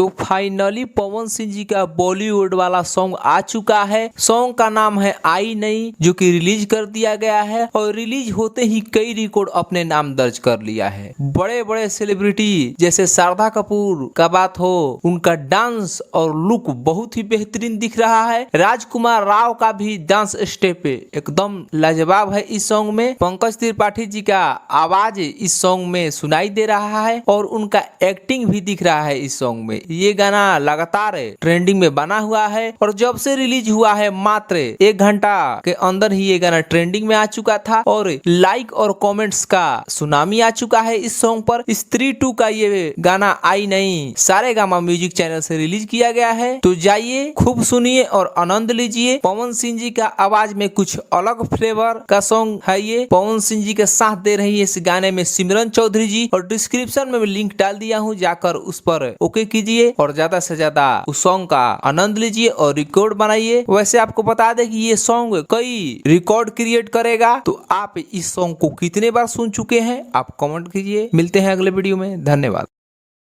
तो फाइनली पवन सिंह जी का बॉलीवुड वाला सॉन्ग आ चुका है। सॉन्ग का नाम है आई नहीं, जो कि रिलीज कर दिया गया है और रिलीज होते ही कई रिकॉर्ड अपने नाम दर्ज कर लिया है। बड़े बड़े सेलिब्रिटी जैसे शारदा कपूर का बात हो, उनका डांस और लुक बहुत ही बेहतरीन दिख रहा है। राजकुमार राव का भी डांस स्टेप एकदम लाजवाब है इस सॉन्ग में। पंकज त्रिपाठी जी का आवाज इस सॉन्ग में सुनाई दे रहा है और उनका एक्टिंग भी दिख रहा है इस सॉन्ग में। ये गाना लगातार ट्रेंडिंग में बना हुआ है और जब से रिलीज हुआ है मात्र 1 घंटा के अंदर ही ये गाना ट्रेंडिंग में आ चुका था और लाइक और कमेंट्स का सुनामी आ चुका है इस सॉन्ग पर। स्त्री 2 का ये गाना आई नहीं सारेगामा म्यूजिक चैनल से रिलीज किया गया है, तो जाइए खूब सुनिए और आनंद लीजिए। पवन सिंह जी का आवाज में कुछ अलग फ्लेवर का सॉन्ग है ये। पवन सिंह जी के साथ दे रही है इस गाने में सिमरन चौधरी जी, और डिस्क्रिप्शन में लिंक डाल दिया हूँ, जाकर उस पर ओके कीजिए और ज्यादा से ज्यादा उस सॉन्ग का आनंद लीजिए और रिकॉर्ड बनाइए। वैसे आपको बता दें कि ये सॉन्ग कई रिकॉर्ड क्रिएट करेगा, तो आप इस सॉन्ग को कितने बार सुन चुके हैं आप कमेंट कीजिए। मिलते हैं अगले वीडियो में, धन्यवाद।